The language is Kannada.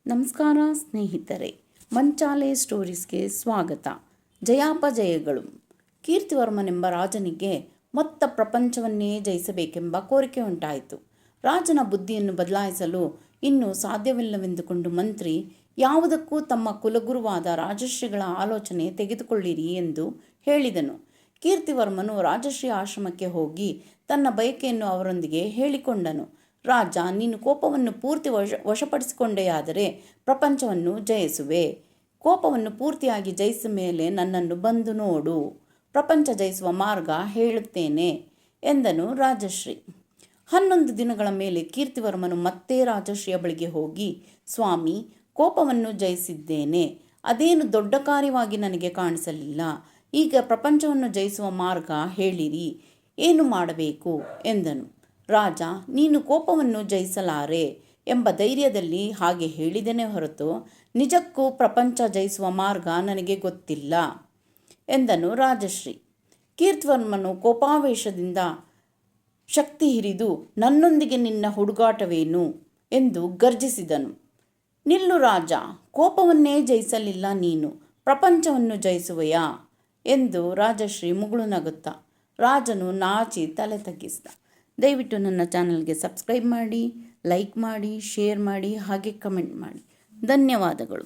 ನಮಸ್ಕಾರ ಸ್ನೇಹಿತರೆ, ಮಂಚಾಲೆ ಸ್ಟೋರೀಸ್ಗೆ ಸ್ವಾಗತ. ಜಯಾಪಜಯಗಳು. ಕೀರ್ತಿವರ್ಮನೆಂಬ ರಾಜನಿಗೆ ಮೊತ್ತ ಪ್ರಪಂಚವನ್ನೇ ಜಯಿಸಬೇಕೆಂಬ ಕೋರಿಕೆ ಉಂಟಾಯಿತು. ರಾಜನ ಬುದ್ಧಿಯನ್ನು ಬದಲಾಯಿಸಲು ಇನ್ನೂ ಸಾಧ್ಯವಿಲ್ಲವೆಂದುಕೊಂಡು ಮಂತ್ರಿ ಯಾವುದಕ್ಕೂ ತಮ್ಮ ಕುಲಗುರುವಾದ ರಾಜಶ್ರೀಗಳ ಆಲೋಚನೆ ತೆಗೆದುಕೊಳ್ಳಿರಿ ಎಂದು ಹೇಳಿದನು. ಕೀರ್ತಿವರ್ಮನು ರಾಜಶ್ರೀ ಆಶ್ರಮಕ್ಕೆ ಹೋಗಿ ತನ್ನ ಬಯಕೆಯನ್ನು ಅವರೊಂದಿಗೆ ಹೇಳಿಕೊಂಡನು. ರಾಜ, ನೀನು ಕೋಪವನ್ನು ಪೂರ್ತಿ ವಶಪಡಿಸಿಕೊಂಡೆಯಾದರೆ ಪ್ರಪಂಚವನ್ನು ಜಯಿಸುವೆ. ಕೋಪವನ್ನು ಪೂರ್ತಿಯಾಗಿ ಜಯಿಸಿದ ಮೇಲೆ ನನ್ನನ್ನು ಬಂದು ನೋಡು. ಪ್ರಪಂಚ ಜಯಿಸುವ ಮಾರ್ಗ ಹೇಳುತ್ತೇನೆ ಎಂದನು ರಾಜಶ್ರೀ. 11 ದಿನಗಳ ಮೇಲೆ ಕೀರ್ತಿವರ್ಮನು ಮತ್ತೆ ರಾಜಶ್ರೀಯ ಬಳಿಗೆ ಹೋಗಿ, ಸ್ವಾಮಿ, ಕೋಪವನ್ನು ಜಯಿಸಿದ್ದೇನೆ. ಅದೇನು ದೊಡ್ಡ ಕಾರ್ಯವಾಗಿ ನನಗೆ ಕಾಣಿಸಲಿಲ್ಲ. ಈಗ ಪ್ರಪಂಚವನ್ನು ಜಯಿಸುವ ಮಾರ್ಗ ಹೇಳಿರಿ, ಏನು ಮಾಡಬೇಕು ಎಂದನು. ರಾಜ, ನೀನು ಕೋಪವನ್ನು ಜಯಿಸಲಾರೆ ಎಂಬ ಧೈರ್ಯದಲ್ಲಿ ಹಾಗೆ ಹೇಳಿದನೇ ಹೊರತು ನಿಜಕ್ಕೂ ಪ್ರಪಂಚ ಜಯಿಸುವ ಮಾರ್ಗ ನನಗೆ ಗೊತ್ತಿಲ್ಲ ಎಂದನು ರಾಜಶ್ರೀ. ಕೀರ್ತಿವರ್ಮನು ಕೋಪಾವೇಶದಿಂದ ಶಕ್ತಿ ಹಿರಿದು, ನನ್ನೊಂದಿಗೆ ನಿನ್ನ ಹುಡುಗಾಟವೇನು ಎಂದು ಗರ್ಜಿಸಿದನು. ನಿಲ್ಲು ರಾಜ, ಕೋಪವನ್ನೇ ಜಯಿಸಲಿಲ್ಲ ನೀನು, ಪ್ರಪಂಚವನ್ನು ಜಯಿಸುವೆಯಾ ಎಂದು ರಾಜಶ್ರೀ ಮುಗುಳು ನಗುತ್ತಾ. ರಾಜನು ನಾಚಿ ತಲೆ ತಗ್ಗಿಸಿದ. ದಯವಿಟ್ಟು ನನ್ನ ಚಾನಲ್ಗೆ ಸಬ್ಸ್ಕ್ರೈಬ್ ಮಾಡಿ, ಲೈಕ್ ಮಾಡಿ, ಶೇರ್ ಮಾಡಿ, ಹಾಗೆ ಕಮೆಂಟ್ ಮಾಡಿ. ಧನ್ಯವಾದಗಳು.